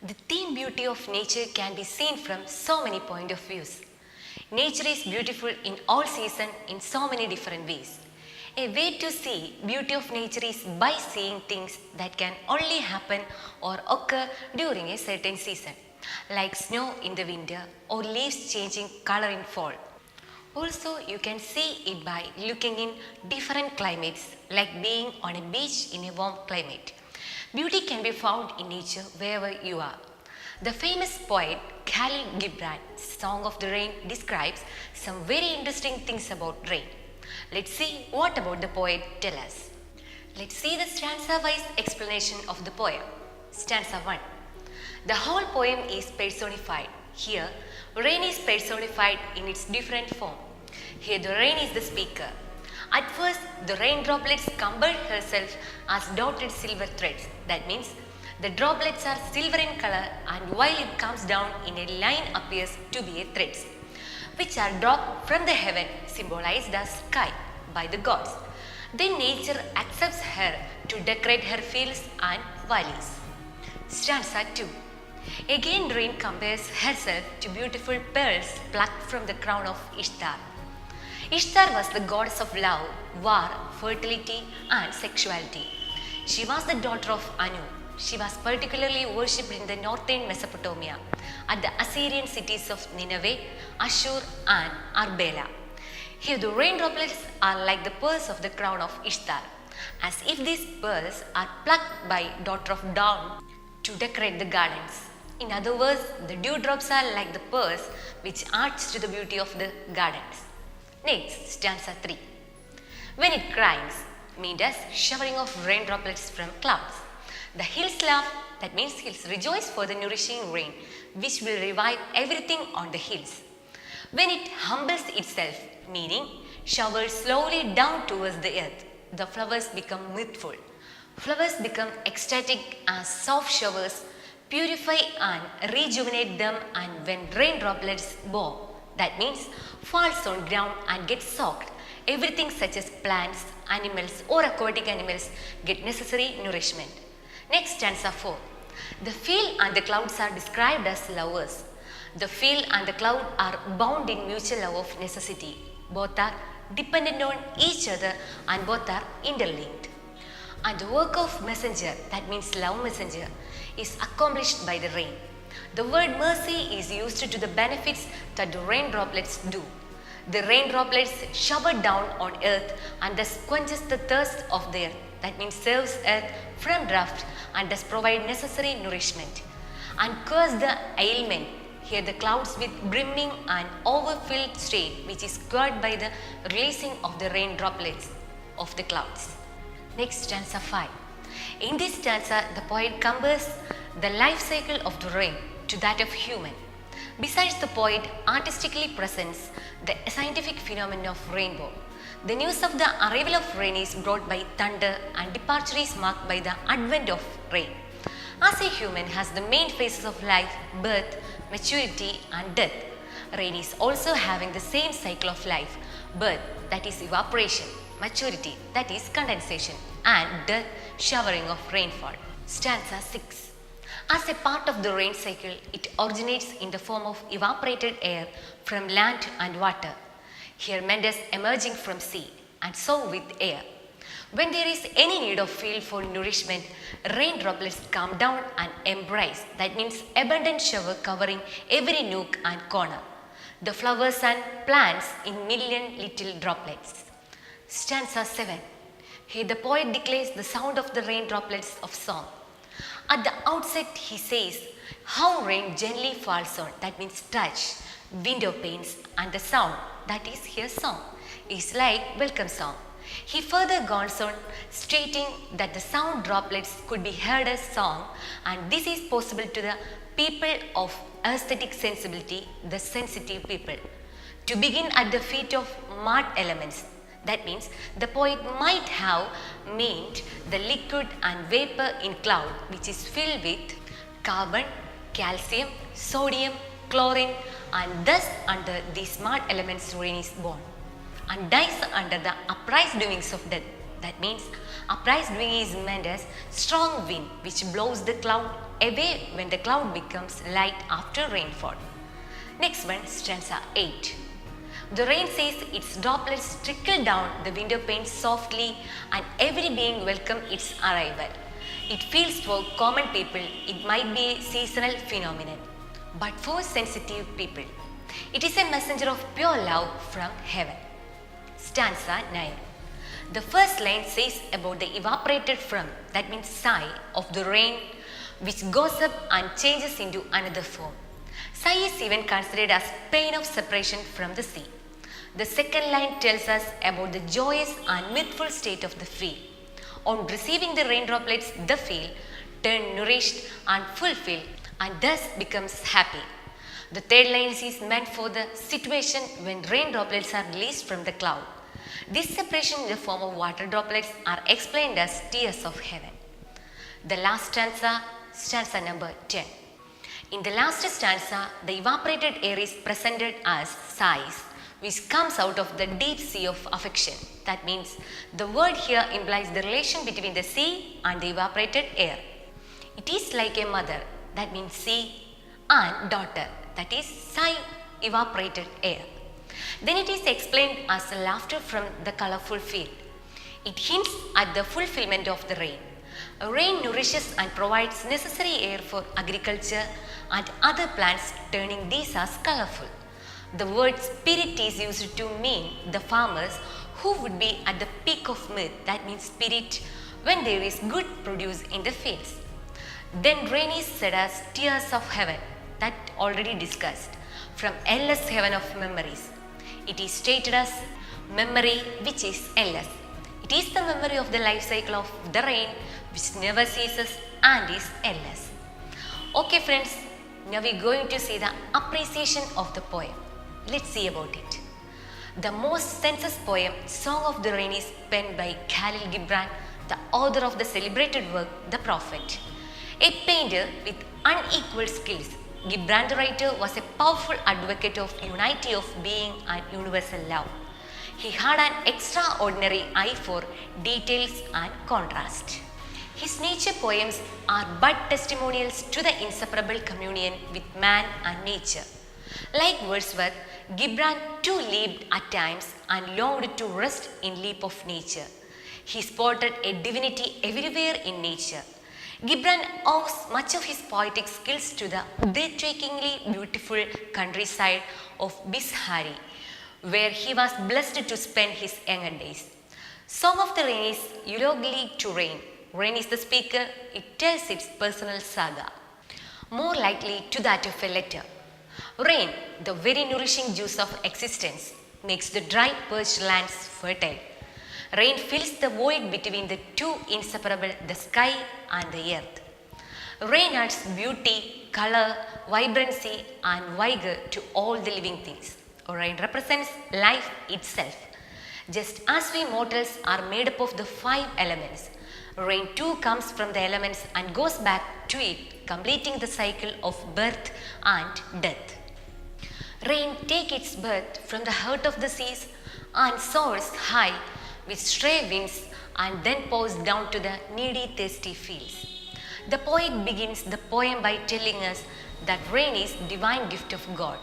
The theme beauty of nature can be seen from so many point of views. Nature is beautiful in all seasons in so many different ways. A way to see beauty of nature is by seeing things that can only happen or occur during a certain season, like snow in the winter or leaves changing color in fall. Also, you can see it by looking in different climates, like being on a beach in a warm climate. Beauty can be found in nature wherever you are. The famous poet Khalil Gibran's Song of the Rain describes some very interesting things about rain. Let's see what about the poet tell us. Let's see the stanza-wise explanation of the poem. Stanza 1. The whole poem is personified. Here, rain is personified in its different form. Here the rain is the speaker. At first, the rain droplets cumber herself as dotted silver threads. That means the droplets are silver in color, and while it comes down in a line appears to be a threads, which are dropped from the heaven, symbolized as sky by the gods. Then nature accepts her to decorate her fields and valleys. Stanza 2. Again rain compares herself to beautiful pearls plucked from the crown of Ishtar. Ishtar was the goddess of love, war, fertility and sexuality. She was the daughter of Anu. She was particularly worshipped in the northern Mesopotamia at the Assyrian cities of Nineveh, Ashur and Arbela. Here the rain droplets are like the pearls of the crown of Ishtar, as if these pearls are plucked by daughter of dawn to decorate the gardens. In other words, the dewdrops are like the pearls which adds to the beauty of the gardens. Next, stanza 3. When it cries, means as showering of rain droplets from clouds. The hills laugh, that means hills rejoice for the nourishing rain, which will revive everything on the hills. When it humbles itself, meaning showers slowly down towards the earth, the flowers become mirthful. Flowers become ecstatic as soft showers purify and rejuvenate them, and when rain droplets bow, that means falls on ground and gets soaked, everything such as plants, animals or aquatic animals get necessary nourishment. Next, stanza 4. The field and the clouds are described as lovers. The field and the cloud are bound in mutual love of necessity. Both are dependent on each other and both are interlinked. And the work of messenger, that means love messenger, is accomplished by the rain. The word mercy is used to the benefits that the rain droplets do. The rain droplets shower down on earth and thus quenches the thirst of the earth. That means serves earth from drought and thus provide necessary nourishment. And cures the ailment. Here the clouds with brimming and overfilled state, which is cured by the releasing of the rain droplets of the clouds. Next, stanza 5. In this stanza, the poet compares the life cycle of the rain to that of human. Besides, the poet artistically presents the scientific phenomenon of rainbow. The news of the arrival of rain is brought by thunder and departure is marked by the advent of rain. As a human has the main phases of life, birth, maturity and death. Rain is also having the same cycle of life, birth, that is evaporation, maturity, that is condensation, and death, showering of rainfall. Stanza 6. As a part of the rain cycle, it originates in the form of evaporated air from land and water. Here meant as emerging from sea, and so with air. When there is any need of field for nourishment, rain droplets come down and embrace, that means abundant shower covering every nook and corner. The flowers and plants in million little droplets. Stanza 7. Here the poet declares the sound of the rain droplets of song. At the outset he says how rain gently falls on, that means touch, window panes, and the sound, that is here song, is like welcome song. He further goes on stating that the sound droplets could be heard as song, and this is possible to the people of aesthetic sensibility, the sensitive people. To begin at the feet of mud elements, that means the poet might have meant the liquid and vapor in cloud, which is filled with carbon, calcium, sodium, chlorine, and thus under these mud elements rain is born and dies under the uprising doings of death. That means uprise doing is meant as strong wind which blows the cloud away when the cloud becomes light after rainfall. Next one, stanza 8. The rain says its droplets trickle down the window pane softly and every being welcome its arrival. It feels for common people it might be a seasonal phenomenon, but for sensitive people, it is a messenger of pure love from heaven. Stanza 9. The first line says about the evaporated from, that means sigh, of the rain which goes up and changes into another form. Sigh is even considered as pain of separation from the sea. The second line tells us about the joyous and mirthful state of the field. On receiving the rain droplets, the field turns nourished and fulfilled and thus becomes happy. The third line is meant for the situation when rain droplets are released from the cloud. This separation in the form of water droplets are explained as tears of heaven. The last stanza, stanza number 10. In the last stanza, the evaporated air is presented as sighs, which comes out of the deep sea of affection. That means the word here implies the relation between the sea and the evaporated air. It is like a mother, that means sea, and daughter, that is sigh, evaporated air. Then it is explained as laughter from the colorful field. It hints at the fulfillment of the rain. Rain nourishes and provides necessary air for agriculture and other plants, turning these as colorful. The word spirit is used to mean the farmers who would be at the peak of mirth, that means spirit, when there is good produce in the fields. Then rain is said as tears of heaven, that already discussed, from endless heaven of memories. It is stated as memory which is endless. It is the memory of the life cycle of the rain which never ceases and is endless. Okay friends, now we are going to see the appreciation of the poem. Let's see about it. The most census poem, Song of the Rain, is penned by Khalil Gibran, the author of the celebrated work, The Prophet. A painter with unequaled skills, Gibran the writer was a powerful advocate of unity of being and universal love. He had an extraordinary eye for details and contrast. His nature poems are but testimonials to the inseparable communion with man and nature. Like Wordsworth, Gibran too lived at times and longed to rest in leap of nature. He spotted a divinity everywhere in nature. Gibran owes much of his poetic skills to the breathtakingly beautiful countryside of Bishari, where he was blessed to spend his younger days. Song of the Rain is eulogy to rain. Rain is the speaker, it tells its personal saga, more likely to that of a letter. Rain, the very nourishing juice of existence, makes the dry, parched lands fertile. Rain fills the void between the two inseparable, the sky and the earth. Rain adds beauty, color, vibrancy and vigor to all the living things. Rain represents life itself. Just as we mortals are made up of the 5 elements, rain too comes from the elements and goes back to it, completing the cycle of birth and death. Rain takes its birth from the heart of the seas and soars high with stray winds and then pours down to the needy, thirsty fields. The poet begins the poem by telling us that rain is divine gift of God.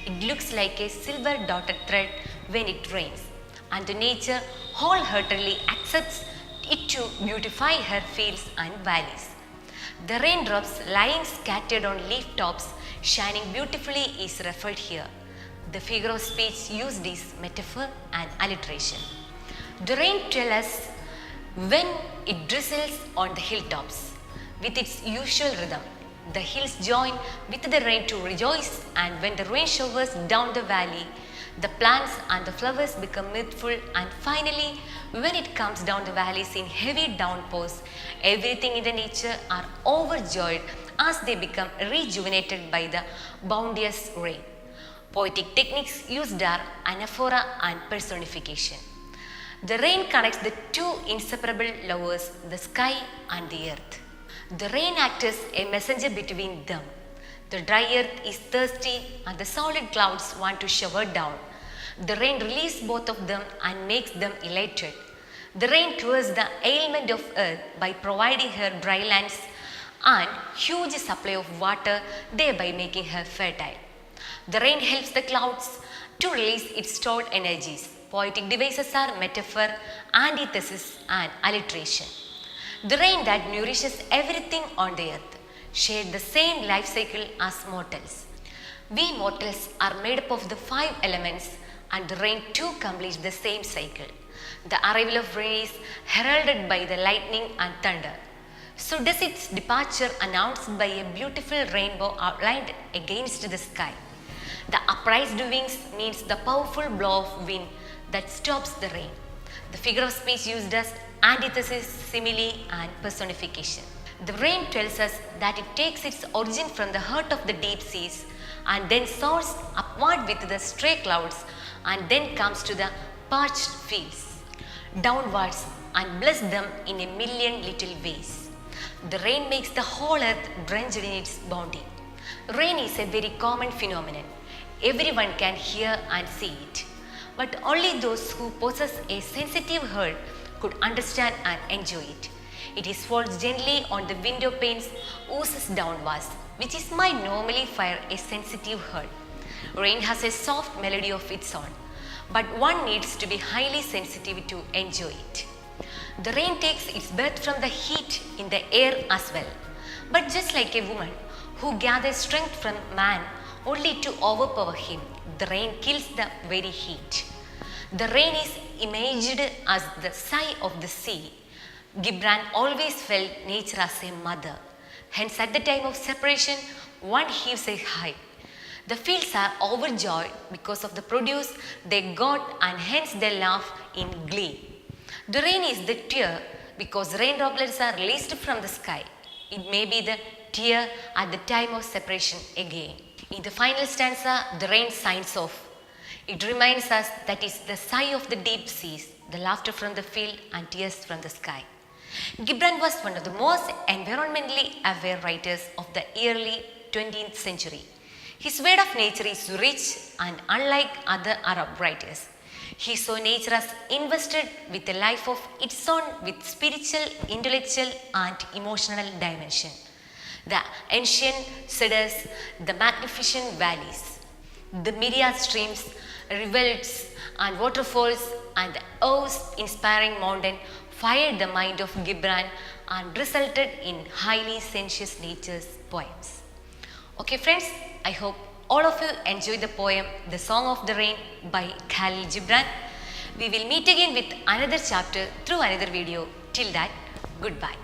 It looks like a silver dotted thread when it rains, and the nature wholeheartedly accepts it to beautify her fields and valleys. The raindrops lying scattered on leaf tops shining beautifully is referred here. The figure of speech used is metaphor and alliteration. The rain tells us when it drizzles on the hilltops with its usual rhythm. The hills join with the rain to rejoice, and when the rain showers down the valley, the plants and the flowers become mirthful, and finally, when it comes down the valleys in heavy downpours, everything in the nature are overjoyed as they become rejuvenated by the bounteous rain. Poetic techniques used are anaphora and personification. The rain connects the two inseparable lovers, the sky and the earth. The rain acts as a messenger between them. The dry earth is thirsty and the solid clouds want to shower down. The rain relieves both of them and makes them elated. The rain cures the ailment of earth by providing her dry lands and huge supply of water, thereby making her fertile. The rain helps the clouds to release its stored energies. Poetic devices are metaphor, antithesis, and alliteration. The rain that nourishes everything on the earth shared the same life cycle as mortals. We mortals are made up of the 5 elements, and the rain too completes the same cycle. The arrival of rain is heralded by the lightning and thunder. So does its departure announced by a beautiful rainbow outlined against the sky. The upraised wings means the powerful blow of wind that stops the rain. The figure of speech used as antithesis, simile, and personification. The rain tells us that it takes its origin from the heart of the deep seas and then soars upward with the stray clouds and then comes to the parched fields downwards and bless them in a million little ways. The rain makes the whole earth drenched in its bounty. Rain is a very common phenomenon. Everyone can hear and see it, but only those who possess a sensitive heart could understand and enjoy it. It falls gently on the window panes, oozes downwards, which is might normally fire a sensitive heart. Rain has a soft melody of its own, but one needs to be highly sensitive to enjoy it. The rain takes its birth from the heat in the air as well, but just like a woman who gathers strength from man only to overpower him, the rain kills the very heat. The rain is imaged as the sigh of the sea. Gibran always felt nature as a mother. Hence, at the time of separation, one heaves a sigh. The fields are overjoyed because of the produce they got, and hence they laugh in glee. The rain is the tear because rain droplets are released from the sky. It may be the tear at the time of separation again. In the final stanza, the rain signs off. It reminds us that it's the sigh of the deep seas, the laughter from the field, and tears from the sky. Gibran was one of the most environmentally aware writers of the early 20th century. His word of nature is rich and unlike other Arab writers. He saw nature as invested with a life of its own with spiritual, intellectual, and emotional dimension. The ancient cedars, the magnificent valleys, the myriad streams, rivulets, and waterfalls, and the awe-inspiring mountain fired the mind of Gibran and resulted in highly sensuous nature's poems. Okay friends, I hope all of you enjoyed the poem The Song of the Rain by Khalil Gibran. We will meet again with another chapter through another video. Till that, goodbye.